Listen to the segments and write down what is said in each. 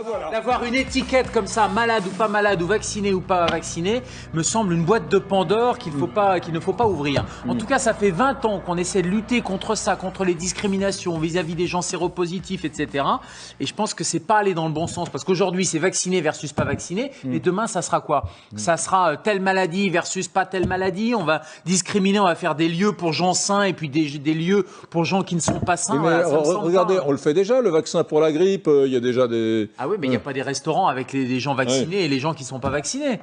Voilà. D'avoir une étiquette comme ça, malade ou pas malade, ou vacciné ou pas vacciné, me semble une boîte de Pandore qu'il ne faut pas ouvrir. En tout cas, ça fait 20 ans qu'on essaie de lutter contre ça, contre les discriminations vis-à-vis des gens séropositifs, etc. Et je pense que c'est pas aller dans le bon sens, parce qu'aujourd'hui, c'est vacciné versus pas vacciné, et demain, ça sera quoi? Ça sera telle maladie versus pas telle maladie. On va discriminer, on va faire des lieux pour gens sains et puis des lieux pour gens qui ne sont pas sains. Mais Voilà, regardez, on le fait déjà, le vaccin pour la grippe, il y a déjà des... Ah oui, mais il n'y a pas des restaurants avec les gens vaccinés et les gens qui ne sont pas vaccinés.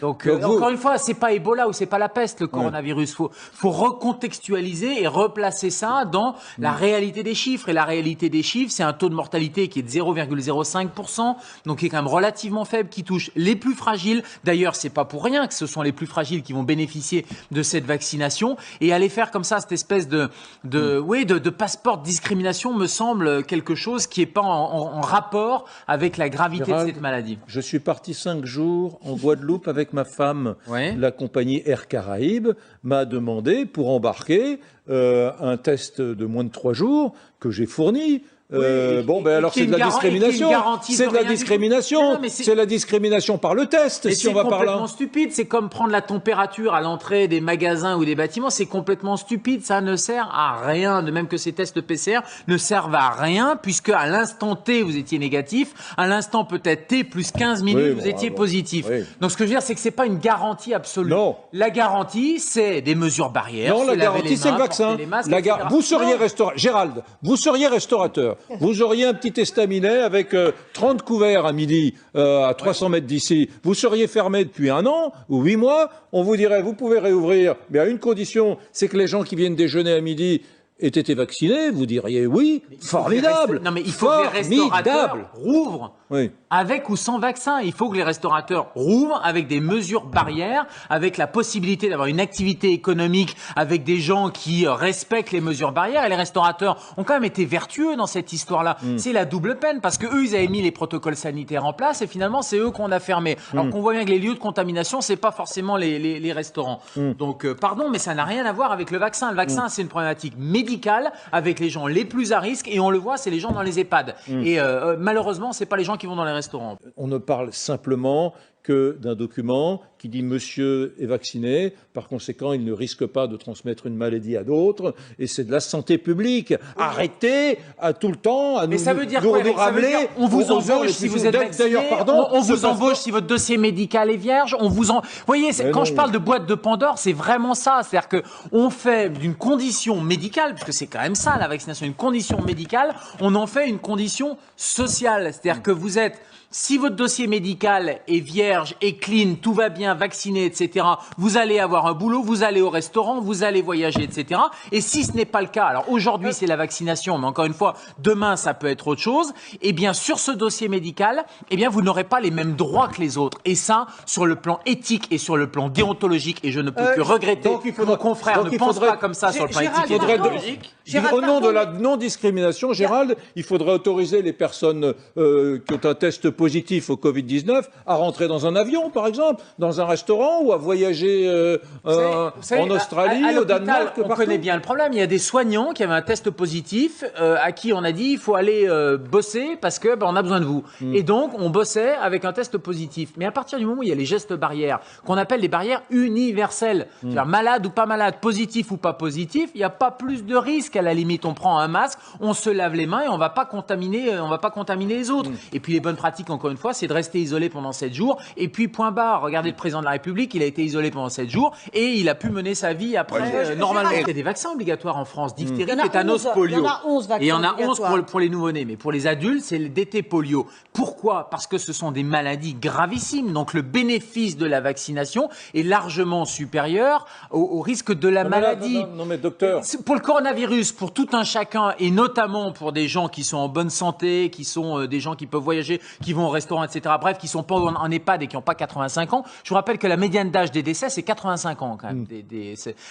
Donc encore une fois, c'est pas Ebola ou c'est pas la peste, le coronavirus. Faut recontextualiser et replacer ça dans la réalité des chiffres. Et la réalité des chiffres, c'est un taux de mortalité qui est de 0,05%, donc qui est quand même relativement faible, qui touche les plus fragiles. D'ailleurs, c'est pas pour rien que ce sont les plus fragiles qui vont bénéficier de cette vaccination. Et aller faire comme ça cette espèce de passeport de discrimination me semble quelque chose qui est pas en rapport avec la gravité Gérald, de cette maladie. Je suis parti 5 jours en Guadeloupe avec ma femme. Ouais. La compagnie Air Caraïbes m'a demandé pour embarquer un test de moins de 3 jours que j'ai fourni. Alors c'est de la discrimination. C'est de la discrimination. C'est la discrimination par le test, si on va par là. C'est complètement stupide. C'est comme prendre la température à l'entrée des magasins ou des bâtiments. C'est complètement stupide. Ça ne sert à rien. De même que ces tests PCR ne servent à rien, puisque à l'instant T, vous étiez négatif. À l'instant peut-être T plus 15 minutes, vous étiez positif. Oui. Donc ce que je veux dire, c'est que c'est pas une garantie absolue. Non. La garantie, c'est des mesures barrières. Non, la garantie, c'est le vaccin. Vous seriez Gérald, vous seriez restaurateur. Vous auriez un petit estaminet avec 30 couverts à midi à 300 mètres d'ici. Vous seriez fermé depuis 1 an ou 8 mois. On vous dirait, vous pouvez réouvrir, mais à une condition, c'est que les gens qui viennent déjeuner à midi aient été vaccinés. Vous diriez oui, formidable. Non, mais il faut que les restaurateurs rouvrent. Oui. Avec ou sans vaccin, il faut que les restaurateurs rouvrent avec des mesures barrières, avec la possibilité d'avoir une activité économique, avec des gens qui respectent les mesures barrières. Et les restaurateurs ont quand même été vertueux dans cette histoire-là. C'est la double peine parce que eux, ils avaient mis les protocoles sanitaires en place et finalement, c'est eux qu'on a fermés. Alors qu'on voit bien que les lieux de contamination, c'est pas forcément les restaurants. Donc, pardon, mais ça n'a rien à voir avec le vaccin. Le vaccin, c'est une problématique médicale avec les gens les plus à risque et on le voit, c'est les gens dans les EHPAD. Et malheureusement, c'est pas les gens qui vont dans les restaurants. On ne parle simplement que d'un document qui dit monsieur est vacciné, par conséquent il ne risque pas de transmettre une maladie à d'autres, et c'est de la santé publique. Arrêtez à tout le temps à mais ça veut dire quoi, ça veut dire, on vous embauche si vous êtes vacciné, on vous embauche si votre dossier médical est vierge, vous voyez, quand je parle de boîte de Pandore, c'est vraiment ça, c'est-à-dire que on fait d'une condition médicale, puisque c'est quand même ça la vaccination, une condition médicale, on en fait une condition sociale, c'est-à-dire que vous êtes, si votre dossier médical est vierge, est clean, tout va bien, vacciné, etc., vous allez avoir un boulot, vous allez au restaurant, vous allez voyager, etc. Et si ce n'est pas le cas, alors aujourd'hui c'est la vaccination, mais encore une fois, demain ça peut être autre chose, eh bien sur ce dossier médical, eh bien vous n'aurez pas les mêmes droits que les autres. Et ça, sur le plan éthique et sur le plan déontologique, et je ne peux que regretter que nos confrères ne pensent pas comme ça sur le plan éthique et déontologique. Au nom de la non-discrimination, Gérald, il faudrait autoriser les personnes qui ont un test positif au Covid-19 à rentrer dans un avion, par exemple, dans un restaurant ou à voyager en Australie, au Danemark. On connaît bien le problème. Il y a des soignants qui avaient un test positif à qui on a dit il faut aller bosser parce que on a besoin de vous. Et donc, on bossait avec un test positif. Mais à partir du moment où il y a les gestes barrières, qu'on appelle les barrières universelles, c'est-à-dire malade ou pas malade, positif ou pas positif, il n'y a pas plus de risque à la limite. On prend un masque, on se lave les mains et on va pas contaminer les autres. Et puis les bonnes pratiques, encore une fois, c'est de rester isolé pendant 7 jours. Et puis point barre. Regardez le président de la République, il a été isolé pendant 7 jours et il a pu mener sa vie après normalement. Il y a des vaccins obligatoires en France, diphtérie, tétanos, polio. Il y en a 11 vaccins. Et il y en a 11 pour les nouveau-nés. Mais pour les adultes, c'est le DT polio. Pourquoi? Parce que ce sont des maladies gravissimes. Donc le bénéfice de la vaccination est largement supérieur au risque de la maladie. Non, mais docteur. Pour le coronavirus, pour tout un chacun, et notamment pour des gens qui sont en bonne santé, qui sont des gens qui peuvent voyager, qui vont au restaurant, etc. Bref, qui sont pas en EHPAD EHPAD et qui n'ont pas 85 ans. Je vous rappelle que la médiane d'âge des décès, c'est 85 ans quand même.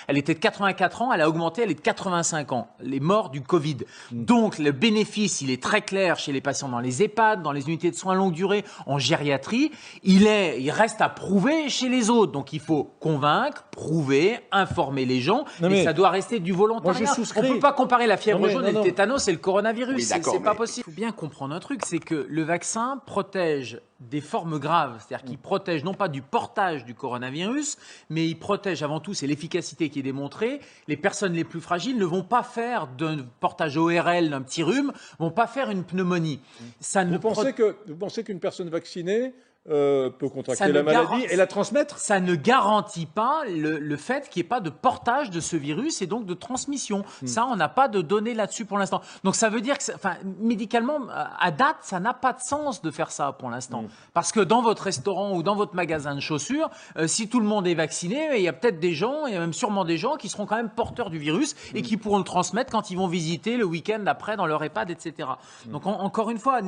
Elle était de 84 ans, elle a augmenté, elle est de 85 ans. Les morts du Covid. Donc le bénéfice, il est très clair chez les patients dans les EHPAD, dans les unités de soins longue durée, en gériatrie. Il reste à prouver chez les autres. Donc il faut convaincre, prouver, informer les gens. Mais ça doit rester du volontariat. On ne peut pas comparer la fièvre jaune et le tétanos et le coronavirus. Oui, c'est pas possible. Il faut bien comprendre un truc, c'est que le vaccin protège des formes graves, c'est-à-dire qu'il protège non pas du portage du coronavirus, mais il protège avant tout, c'est l'efficacité qui est démontrée. Les personnes les plus fragiles ne vont pas faire d'un portage ORL d'un petit rhume, vont pas faire une pneumonie. Vous pensez qu'une personne vaccinée peut contracter la maladie et la transmettre? Ça ne garantit pas le fait qu'il n'y ait pas de portage de ce virus et donc de transmission. Ça, on n'a pas de données là-dessus pour l'instant. Donc ça veut dire que, médicalement, à date, ça n'a pas de sens de faire ça pour l'instant. Parce que dans votre restaurant ou dans votre magasin de chaussures, si tout le monde est vacciné, il y a peut-être des gens, il y a même sûrement des gens qui seront quand même porteurs du virus et qui pourront le transmettre quand ils vont visiter le week-end après dans leur EHPAD, etc. Donc encore une fois,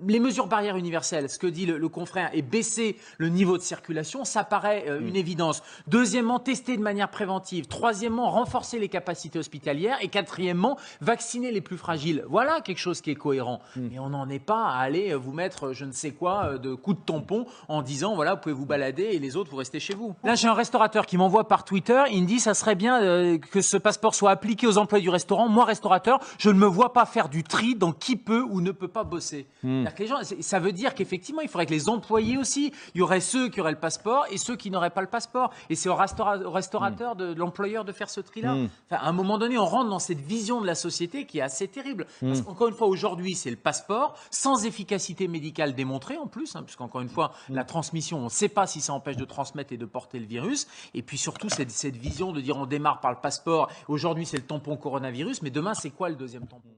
les mesures barrières universelles, ce que dit le confrère, et baisser le niveau de circulation, ça paraît une évidence. Deuxièmement, tester de manière préventive. Troisièmement, renforcer les capacités hospitalières. Et quatrièmement, vacciner les plus fragiles. Voilà quelque chose qui est cohérent. Mais on n'en est pas à aller vous mettre je ne sais quoi de coups de tampon en disant voilà, vous pouvez vous balader et les autres, vous restez chez vous. Là, j'ai un restaurateur qui m'envoie par Twitter, il me dit ça serait bien que ce passeport soit appliqué aux employés du restaurant. Moi, restaurateur, je ne me vois pas faire du tri dans qui peut ou ne peut pas bosser. C'est-à-dire que les gens, ça veut dire qu'effectivement, il faudrait que les employés aussi, il y aurait ceux qui auraient le passeport et ceux qui n'auraient pas le passeport. Et c'est au restaurateur de l'employeur de faire ce tri-là. À un moment donné, on rentre dans cette vision de la société qui est assez terrible. Parce qu'encore une fois, aujourd'hui, c'est le passeport, sans efficacité médicale démontrée en plus, puisqu'encore une fois, la transmission, on ne sait pas si ça empêche de transmettre et de porter le virus. Et puis surtout, cette vision de dire on démarre par le passeport, aujourd'hui c'est le tampon coronavirus, mais demain c'est quoi le deuxième tampon ?